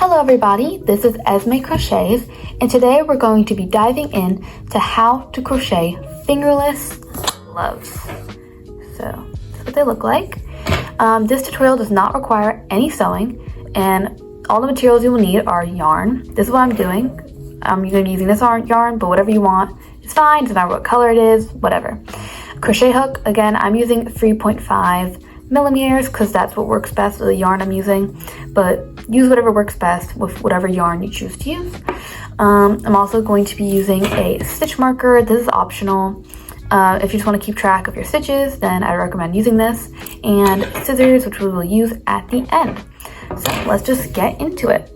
Hello everybody, this is Esme Crochets, and today we're going to be diving in to how to crochet fingerless gloves. So, that's what they look like. This tutorial does not require any sewing, and all the materials you will need are yarn. This is what I'm doing. I'm going to be using this yarn, but whatever you want, it's fine. Doesn't matter what color it is, whatever. Crochet hook, again, I'm using 3.5 millimeters because that's what works best with the yarn I'm using, but use whatever works best with whatever yarn you choose to use. I'm also going to be using a stitch marker. This is optional. If you just want to keep track of your stitches, then I recommend using this, and scissors, which we will use at the end. So let's just get into it.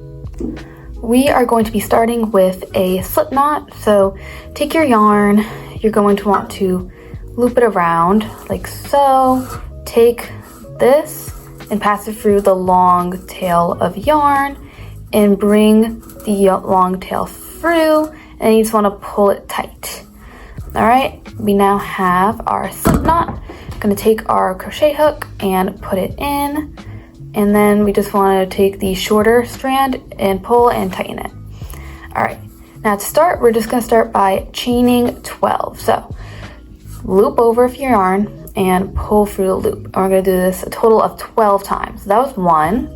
We are going to be starting with a slip knot. So take your yarn, you're going to want to loop it around like so. Take this and pass it through the long tail of yarn and bring the long tail through, and you just want to pull it tight. All right, we now have our slip knot. I'm going to take our crochet hook and put it in, and then we just want to take the shorter strand and pull and tighten it. All right, now to start, we're just going to start by chaining 12. So loop over with your yarn and pull through the loop. And we're going to do this a total of 12 times. So that was 1,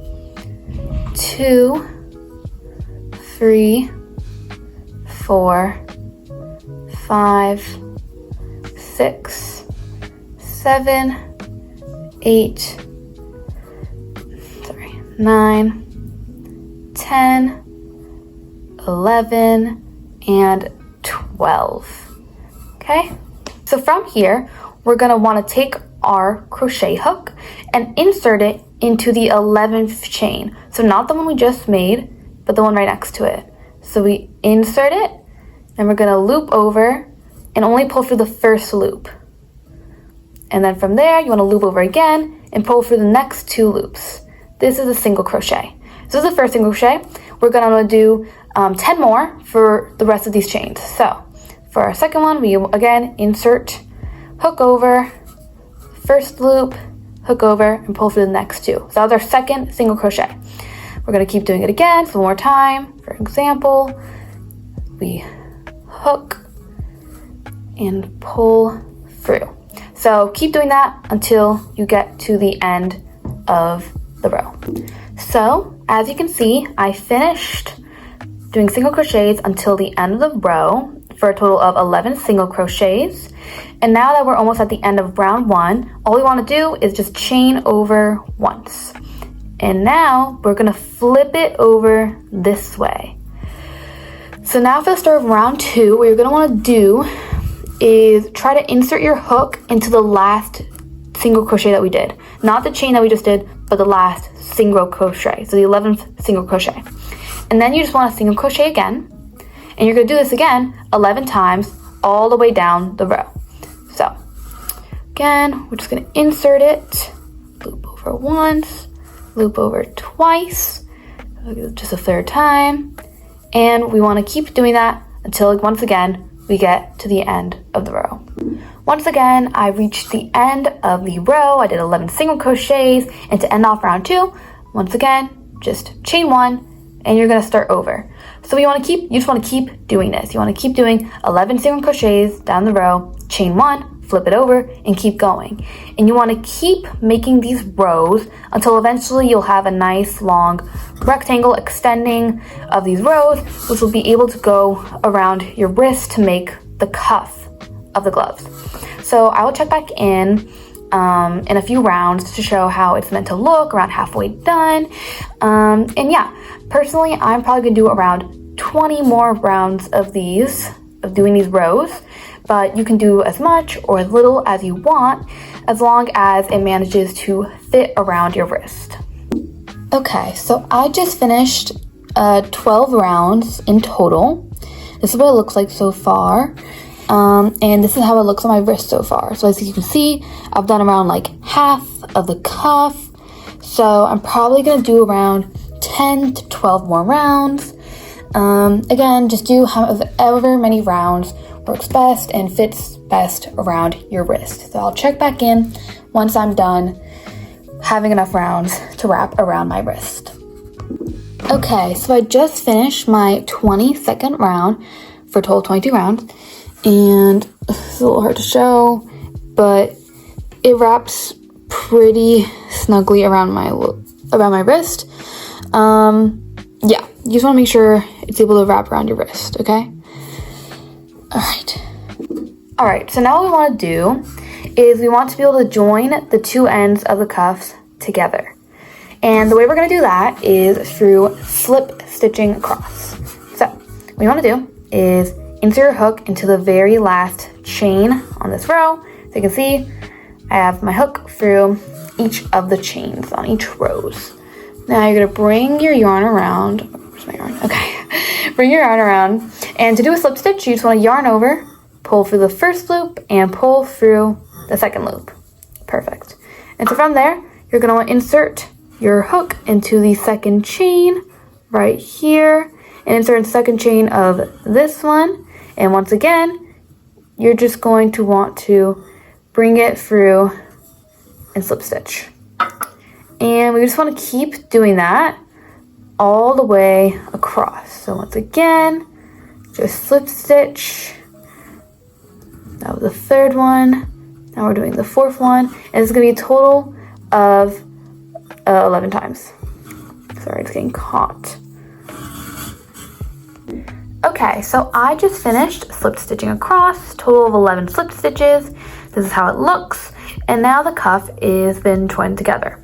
2, 3, 4, 5, 6, 7, 8, 9, 10, 11, and 12. Okay? So from here, we're going to want to take our crochet hook and insert it into the 11th chain. So not the one we just made, but the one right next to it. So we insert it, and we're going to loop over and only pull through the first loop. And then from there, you want to loop over again and pull through the next 2 loops. This is a single crochet. So this is the first single crochet. We're going to do 10 more for the rest of these chains. So for our second one, we again insert, hook over, first loop, hook over, and pull through the next 2. So that was our second single crochet. We're going to keep doing it again, so one more time. For example, we hook and pull through. So keep doing that until you get to the end of the row. So as you can see, I finished doing single crochets until the end of the row for a total of 11 single crochets. And now that we're almost at the end of round 1, all we want to do is just chain over once. And now we're going to flip it over this way. So now for the start of round 2, what you're going to want to do is try to insert your hook into the last single crochet that we did. Not the chain that we just did, but the last single crochet. So the 11th single crochet. And then you just want to single crochet again. And you're going to do this again 11 times all the way down the row. So again, we're just going to insert it, loop over once, loop over twice, just a third time. And we want to keep doing that until once again we get to the end of the row. Once again, I reached the end of the row. I did 11 single crochets, and to end off round 2, once again, just chain 1, and you're going to start over. So you just want to keep doing this. You want to keep doing 11 single crochets down the row, chain 1, flip it over, and keep going. And you want to keep making these rows until eventually you'll have a nice long rectangle extending of these rows, which will be able to go around your wrist to make the cuff of the gloves. So I will check back in a few rounds to show how it's meant to look around halfway done. And yeah, personally, I'm probably gonna do around 20 more rounds of doing these rows, but you can do as much or as little as you want, as long as it manages to fit around your wrist. Okay, so I just finished 12 rounds in total. This is what it looks like so far. And this is how it looks on my wrist so far. So as you can see, I've done around like half of the cuff. So I'm probably going to do around 10 to 12 more rounds. Again, just do however many rounds works best and fits best around your wrist. So I'll check back in once I'm done having enough rounds to wrap around my wrist. Okay, so I just finished my 22nd round for a total of 22 rounds, and it's a little hard to show, but it wraps pretty snugly around my wrist. Yeah, you just want to make sure it's able to wrap around your wrist, okay? All right, so now what we want to do is we want to be able to join the two ends of the cuffs together. And the way we're going to do that is through slip stitching across. So what you want to do is insert your hook into the very last chain on this row. So you can see I have my hook through each of the chains on each rows. Now you're going to bring your yarn around. Where's my yarn? Okay. Bring your yarn around. And to do a slip stitch, you just want to yarn over, pull through the first loop, and pull through the second loop. Perfect. And so from there, you're going to want to insert your hook into the second chain right here, and insert the second chain of this one. And once again, you're just going to want to bring it through and slip stitch. And we just want to keep doing that all the way across. So once again, just slip stitch. That was the third one. Now we're doing the fourth one. And it's going to be a total of 11 times. Sorry, it's getting caught. Okay, so I just finished slip stitching across, total of 11 slip stitches. This is how it looks. And now the cuff is been joined together.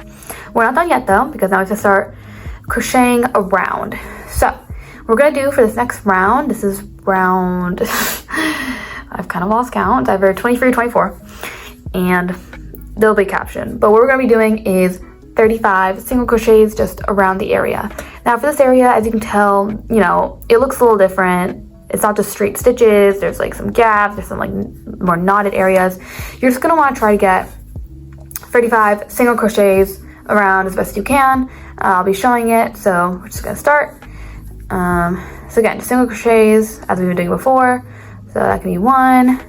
We're not done yet though, because now we have to start crocheting around. So what we're gonna do for this next round, this is round, I've kind of lost count, either 23 or 24, and there'll be caption. But what we're gonna be doing is 35 single crochets just around the area. Now for this area, as you can tell, you know, it looks a little different. It's not just straight stitches, there's like some gaps, there's some like more knotted areas. You're just gonna wanna try to get 35 single crochets around as best you can. I'll be showing it, so we're just gonna start. So again, single crochets as we've been doing before. So that can be 1,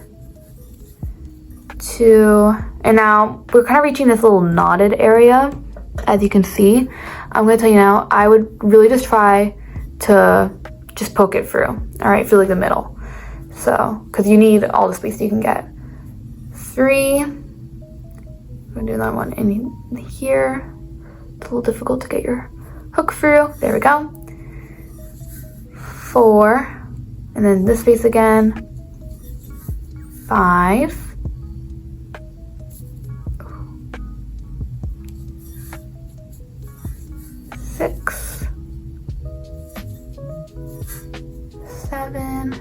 2, and now we're kind of reaching this little knotted area, as you can see. I'm gonna tell you now, I would really just try to just poke it through, all right, through like the middle. So, because you need all the space you can get. 3, I'm gonna do another one in here. It's a little difficult to get your hook through. There we go. 4, and then this space again. 5, 6, 7,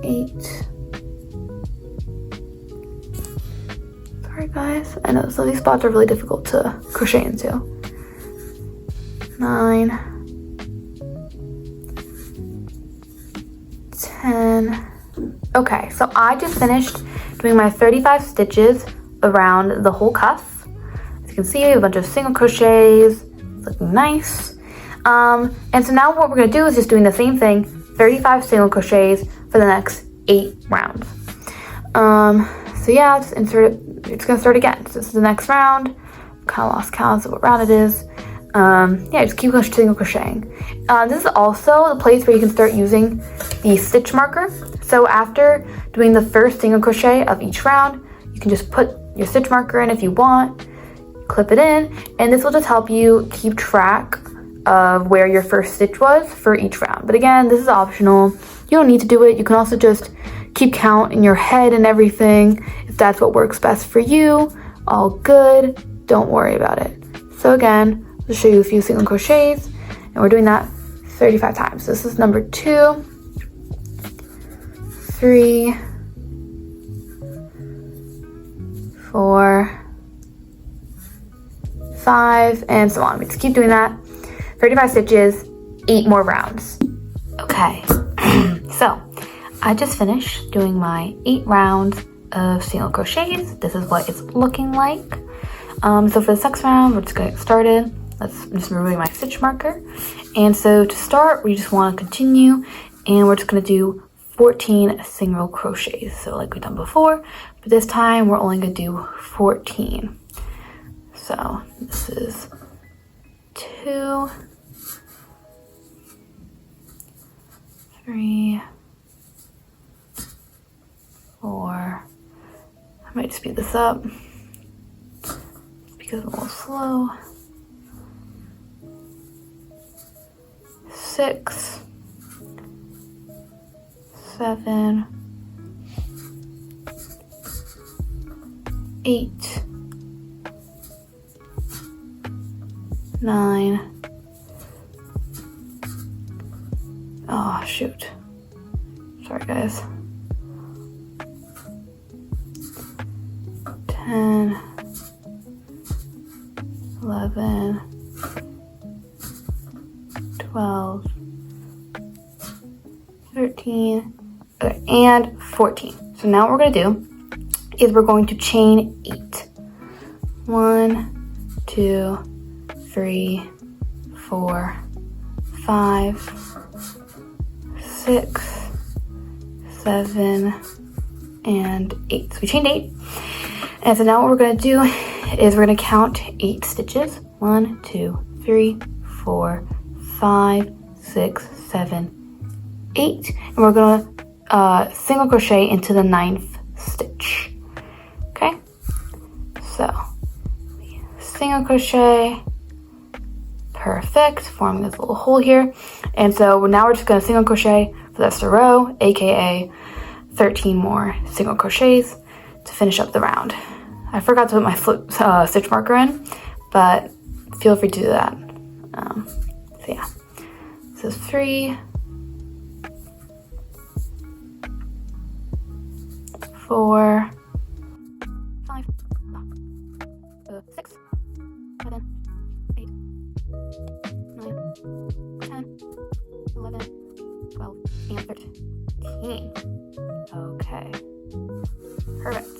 8. Sorry guys, I know some of these spots are really difficult to crochet into. 9, 10. Okay, so I just finished doing my 35 stitches around the whole cuff. As you can see, a bunch of single crochets. It's looking nice. And so now what we're going to do is just doing the same thing, 35 single crochets for the next 8 rounds. So yeah, just insert it. It's going to start again. So this is the next round. Kind of lost count of what round it is. Yeah, just keep single crocheting. This is also the place where you can start using the stitch marker. So after doing the first single crochet of each round, you can just put your stitch marker in if you want, clip it in, and this will just help you keep track of where your first stitch was for each round. But again, this is optional. You don't need to do it. You can also just keep count in your head and everything. If that's what works best for you, all good. Don't worry about it. So again, I'll show you a few single crochets, and we're doing that 35 times. So this is number 2, 3, 4, 5, and so on. We just keep doing that. 35 stitches, 8 more rounds. Okay, so I just finished doing my 8 rounds of single crochets. This is what it's looking like. So for the next round, we're just gonna get started. I'm just removing my stitch marker. And so to start, we just want to continue, and we're just going to do 14 single crochets. So like we've done before, but this time we're only going to do 14. So this is 2, 3, 4. I might speed this up because I'm a little slow. 6, 7, 8, 9. Oh, shoot. Sorry, guys. 10, 11, 12, 13, okay, and 14. So now what we're going to do is we're going to chain 8. 1, 2, 3, 4, 5, 6, 7, and 8. So we chained 8. And so now what we're going to do is we're going to count 8 stitches. 1, 2, 3, 4, 5, 6, 7, 8. And we're going to single crochet into the 9th stitch. Okay? So, single crochet. Perfect. Forming this little hole here. And so now we're just going to single crochet for the rest of the row, aka 13 more single crochets to finish up the round. I forgot to put my stitch marker in, but feel free to do that. So yeah, this is 3, 4, 5, 6, 7, 8, 9, 10, 11, 12, and 13. Okay, perfect.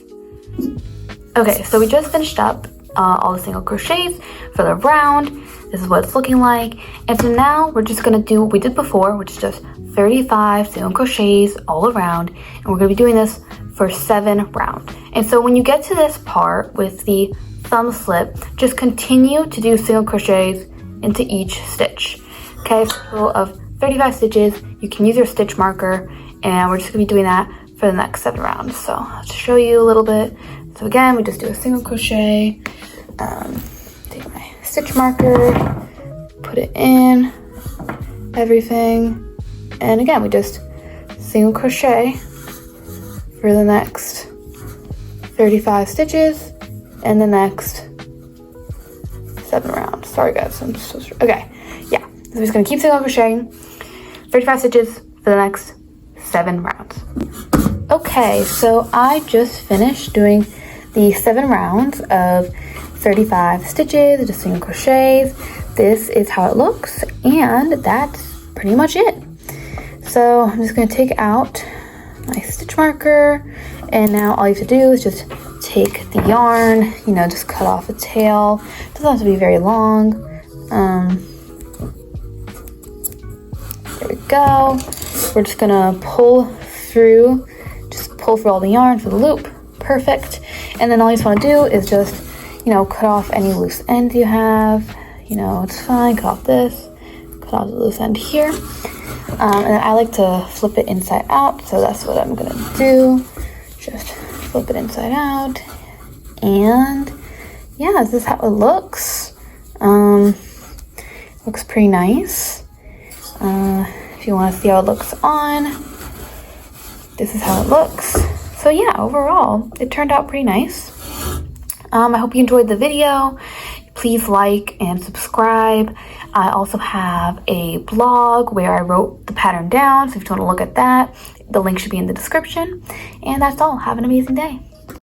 Okay, so we just finished up all the single crochets for the round. This is what it's looking like. And so now we're just gonna do what we did before, which is just 35 single crochets all around. And we're gonna be doing this for 7 rounds. And so when you get to this part with the thumb slip, just continue to do single crochets into each stitch. Okay, so a total of 35 stitches. You can use your stitch marker, and we're just gonna be doing that for the next 7 rounds. So I'll just show you a little bit. So again, we just do a single crochet, take my stitch marker, put it in, everything, and again, we just single crochet for the next 35 stitches and the next 7 rounds. Sorry guys, I'm so sorry. Okay, yeah, so we're just gonna keep single crocheting, 35 stitches for the next 7 rounds. Okay, so I just finished doing the 7 rounds of 35 stitches, just single crochets. This is how it looks, and that's pretty much it. So I'm just going to take out my stitch marker, and now all you have to do is just take the yarn, just cut off the tail. It doesn't have to be very long. There we go. We're just gonna pull through all the yarn for the loop. Perfect. And then all you just want to do is just cut off any loose ends you have. It's fine. Cut off this, cut off the loose end here, and then I like to flip it inside out, so that's what I'm gonna do. Just flip it inside out, and yeah, this is how it looks. Looks pretty nice. If you want to see how it looks on, this is how it looks. So yeah, overall, it turned out pretty nice. I hope you enjoyed the video. Please like and subscribe. I also have a blog where I wrote the pattern down, so if you want to look at that, the link should be in the description. And that's all. Have an amazing day.